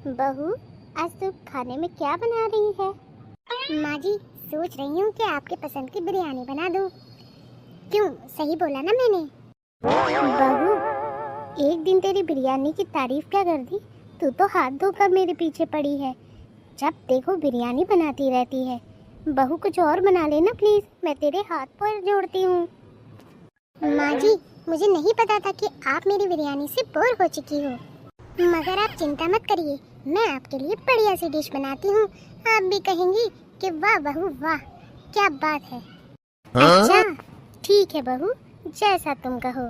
बहू, आज तू खाने में क्या बना रही है? माँ जी, सोच रही हूँ कि आपके पसंद की बिरयानी बना दूँ। क्यों, सही बोला ना मैंने? बहू, एक दिन तेरी बिरयानी की तारीफ क्या कर दी। तू तो हाथ धोकर मेरे पीछे पड़ी है। जब देखो बिरयानी बनाती रहती है। बहू, कुछ और बना लेना प्लीज, मैं तेरे हाथ पर जोड़ती हूँ। माँ जी, मुझे नहीं पता था कि आप मेरी बिरयानी से बोर हो चुकी हो। मगर आप चिंता मत करिए, मैं आपके लिए बढ़िया सी डिश बनाती हूँ। आप भी कहेंगी कि वाह बहू वाह, क्या बात है। अच्छा, ठीक है बहू, जैसा तुम कहो।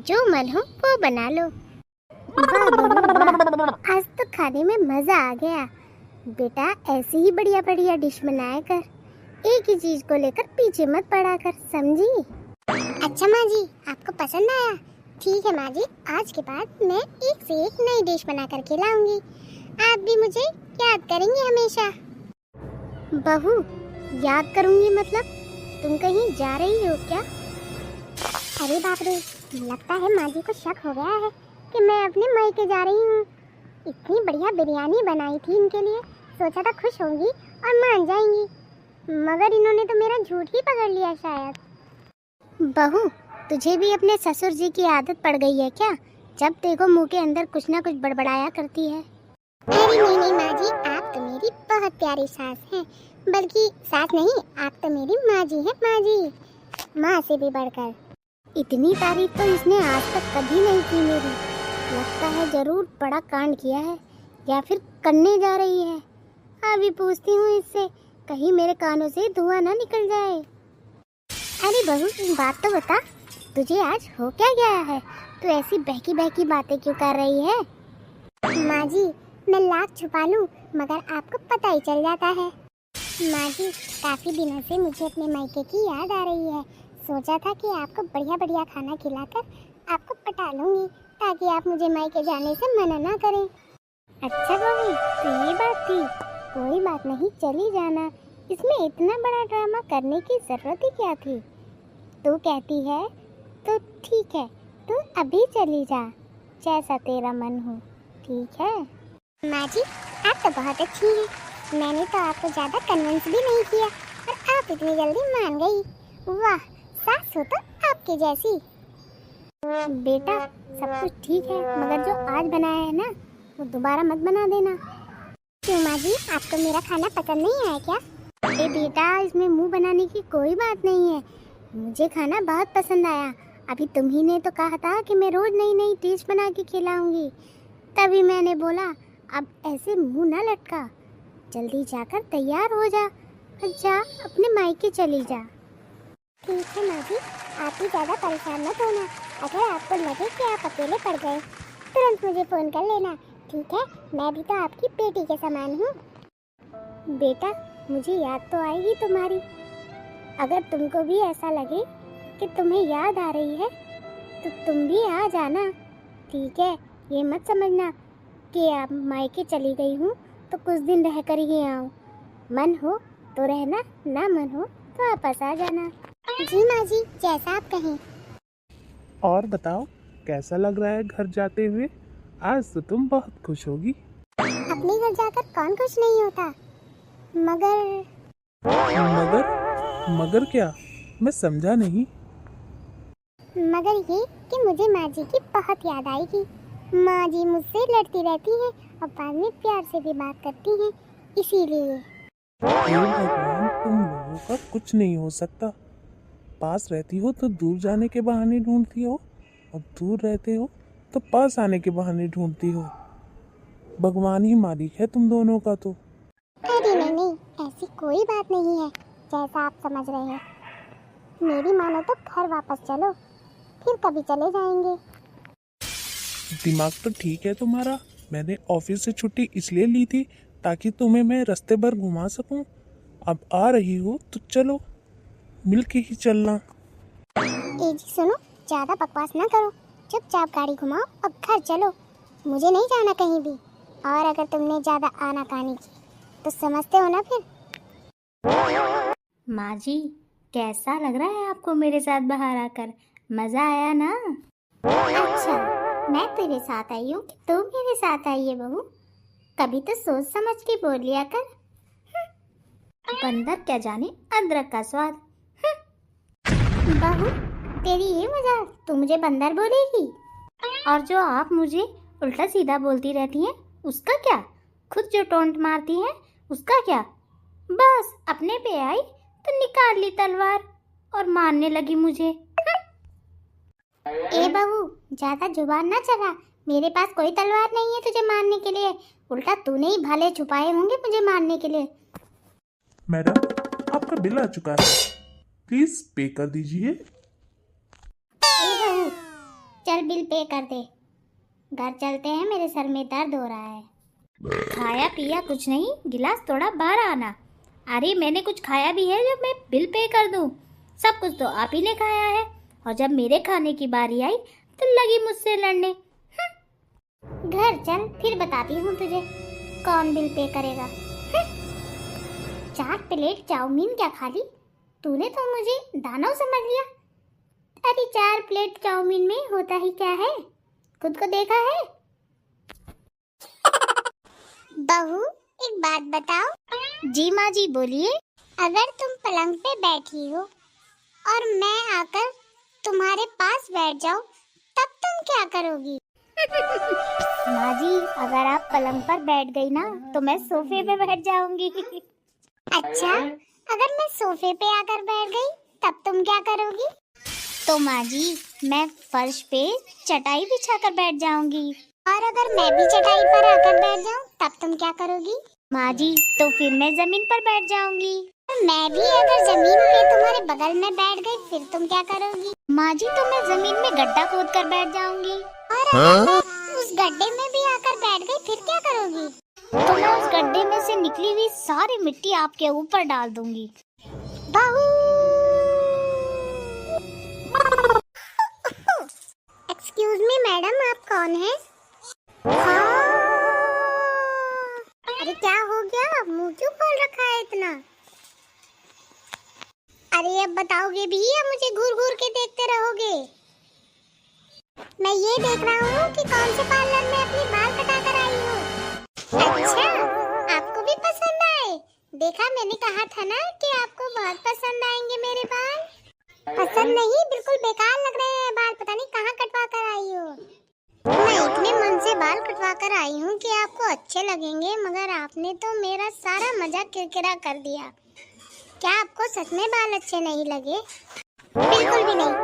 जो मन हो वो बना लो। वाह बहू वाह, आज तो खाने में मजा आ गया। बेटा, ऐसी ही बढ़िया बढ़िया डिश बनाया कर। एक ही चीज को लेकर पीछे मत पड़ा कर, समझी? अच्छा माँ जी, आपको पसंद आया? ठीक है माँ जी, आज के बाद मैं एक से एक नई डिश बना कर खिलाऊंगी। आप भी मुझे याद करेंगी हमेशा। बहू, याद करूंगी मतलब? तुम कहीं जा रही हो क्या? अरे बाप रे, लगता है माँ जी को शक हो गया है कि मैं अपने मायके जा रही हूँ। इतनी बढ़िया बिरयानी बनाई थी इनके लिए, सोचा था खुश होंगी और मान जाएंगी, मगर इन्होंने तो मेरा झूठ ही पकड़ लिया शायद। बहू, तुझे भी अपने ससुर जी की आदत पड़ गई है क्या? जब देखो मुंह के अंदर कुछ ना कुछ बड़बड़ाया करती है। अरे नहीं नहीं माँ जी, आप तो मेरी बहुत प्यारी सास हैं। बल्कि सास नहीं, आप तो मेरी माँ जी हैं, माँ जी, माँ से भी बढ़कर। इतनी तारीफ तो इसने आज तक कभी नहीं की मेरी। लगता है जरूर बड़ा कांड किया है या फिर करने जा रही है। अभी पूछती हूँ इससे, कहीं मेरे कानों से धुआं ना निकल जाए। अरे बहू, एक बात तो बता, तुझे आज हो क्या गया है? तू ऐसी बहकी बहकी बातें क्यों कर रही है? माँ जी, मैं लाख छुपा लूं मगर आपको पता ही चल जाता है। माँ जी, काफी दिनों से मुझे अपने मायके की याद आ रही है। सोचा था कि आपको बढ़िया बढ़िया खाना खिलाकर आपको पटा लूंगी, ताकि आप मुझे मायके जाने से मना ना करें। अच्छा बहू, तो ये बात थी। कोई बात नहीं, चली जाना। इसमें इतना बड़ा ड्रामा करने की जरूरत ही क्या थी? तू कहती है तो ठीक है, तू अभी चली जा, जैसा तेरा मन हो। ठीक है? माँ जी, आप तो बहुत अच्छी हैं। मैंने तो आपको ज्यादा कन्विंस भी नहीं किया और आप इतनी जल्दी मान गई। वाह, सास हो तो आपकी जैसी। बेटा, सब कुछ ठीक है, मगर जो आज बनाया है ना, वो दोबारा मत बना देना। क्यों माँ जी, आपको मेरा खाना पसंद नहीं आया क्या? अरे बेटा, इसमें मुंह बनाने की कोई बात नहीं है। मुझे खाना बहुत पसंद आया। अभी तुम ही ने तो कहा था कि मैं रोज नई नई डिश बना के खिलाऊंगी, तभी मैंने बोला अब ऐसे मुंह ना लटका, जल्दी जाकर तैयार हो जा और जा अपने मायके चली जा। ठीक है माँ जी, आप ही ज़्यादा परेशान मत होना। अगर आपको लगे कि आप अकेले पड़ गए, तुरंत मुझे फ़ोन कर लेना, ठीक है? मैं भी तो आपकी बेटी के समान हूँ। बेटा, मुझे याद तो आएगी तुम्हारी। अगर तुमको भी ऐसा लगे कि तुम्हें याद आ रही है, तो तुम भी आ जाना, ठीक है? ये मत समझना कि अब मायके चली गई हूँ तो कुछ दिन रह कर ही आऊँ। मन हो तो रहना, ना मन हो तो वापस आ जाना। जी माँ जी, जैसा आप कहें। और बताओ, कैसा लग रहा है घर जाते हुए? आज तो तुम बहुत खुश होगी। अपने घर जाकर कौन खुश नहीं होता, मगर मगर? मगर क्या? मैं समझा नहीं। मगर ये कि मुझे माँ जी की बहुत याद आएगी। माँ जी मुझसे लड़ती रहती हैं और बाद में प्यार से भी बात करती हैं, इसीलिए। हे भगवान, तुम लोगों का कुछ नहीं हो सकता। पास रहती हो तो दूर जाने के बहाने ढूंढती हो, और दूर रहते हो तो पास आने के बहाने ढूंढती हो। भगवान ही मालिक है तुम दोनों का तो। अरे नहीं नहीं, ऐसी कोई बात नहीं है जैसा आप समझ रहे हैं। मेरी मानो तो घर वापस चलो, फिर कभी चले जाएंगे। दिमाग तो ठीक है तुम्हारा। मैंने ऑफिस से छुट्टी इसलिए ली थी ताकि तुम्हें मैं रास्ते भर घुमा सकूं। अब आ रही हो तो चलो, मिल के ही चलना। ए जी सुनो, ज्यादा बकवास ना करो, चुपचाप गाड़ी घुमाओ और घर चलो। मुझे नहीं जाना कहीं भी, और अगर तुमने ज्यादा आनाकानी की तो समझते हो ना फिर। माँ जी, कैसा लग रहा है आपको मेरे साथ बाहर आकर? मजा आया ना? अच्छा, मैं तेरे साथ आई हूँ कि तू मेरे साथ आई है बहू? कभी तो सोच समझ के बोल लिया कर। बंदर क्या जाने अदरक का स्वाद। बहू, तेरी ये मजाक, तू मुझे बंदर बोलेगी? और जो आप मुझे उल्टा सीधा बोलती रहती हैं उसका क्या? खुद जो टोंट मारती हैं उसका क्या? बस अपने पे आई तो निकाल ली तलवार और मारने लगी मुझे। ए बहू, ज्यादा जुबान ना चला। मेरे पास कोई तलवार नहीं है तुझे मारने के लिए। उल्टा तूने ही भाले छुपाए होंगे मुझे मारने के लिए। मैडम, आपका बिल आ चुका है, प्लीज पे कर दीजिए। ए बहू, चल बिल पे कर दे। घर चलते हैं, मेरे सर में दर्द हो रहा है। खाया पिया कुछ नहीं, गिलास थोड़ा बाहर आना। अरे मैंने कुछ खाया भी है जब मैं बिल पे कर दूं? सब कुछ तो आप ही ने खाया है, और जब मेरे खाने की बारी आई तो लगी मुझसे लड़ने। घर चल, फिर बताती हूँ तुझे कौन बिल पे करेगा। 4 प्लेट चाउमीन क्या खा ली? तूने तो मुझे दानव समझ लिया। अरे 4 प्लेट चाउमीन में होता ही क्या है, खुद को देखा है? बहू, एक बात बताओ। जी माँ जी, बोलिए। अगर तुम पलंग पे बैठी हो और मैं आकर तुम्हारे पास बैठ जाऊं, तब तुम क्या करोगी? माँ जी, अगर आप पलंग पर बैठ गई ना तो मैं सोफे पे बैठ जाऊंगी। अच्छा, अगर मैं सोफे पे आकर बैठ गई तब तुम क्या करोगी? तो माँ जी, मैं फर्श पे चटाई बिछाकर बैठ जाऊंगी। और अगर मैं भी चटाई पर आकर बैठ जाऊं तब तुम क्या करोगी? माँ जी, तो फिर मैं जमीन पर बैठ जाऊंगी। मैं भी अगर जमीन पे तुम्हारे बगल में बैठ गई फिर तुम क्या करोगी? माँ जी, तो मैं जमीन में गड्ढा खोद कर बैठ जाऊंगी। और अगर मैं उस गड्ढे में भी आकर बैठ गई फिर क्या करोगी? तो मैं उस गड्ढे में से निकली हुई सारी मिट्टी आपके ऊपर डाल दूंगी। बहू! एक्सक्यूज मी मैडम, आप कौन हैं? हाँ। अरे क्या हो गया, मुंह क्यों खोल रखा है इतना? अरे अब बताओगे भी या मुझे घूर घूर के देखते रहोगे? मैं ये देख रहा हूँ कि कौन से पार्लर में अपनी बाल कटा कर आई हूँ। अच्छा, आपको भी पसंद आए? देखा, मैंने कहा था ना कि आपको बहुत पसंद आएंगे मेरे बाल। पसंद नहीं, बिल्कुल बेकार लग रहे हैं बाल। पता नहीं कहाँ कटवा कर आई हो। मैं इतने मन से बाल कटवा कर आई हूँ कि आपको अच्छे लगेंगे, मगर आपने तो मेरा सारा मजा किरकिरा कर दिया। क्या आपको सच में बाल अच्छे नहीं लगे? बिल्कुल भी नहीं।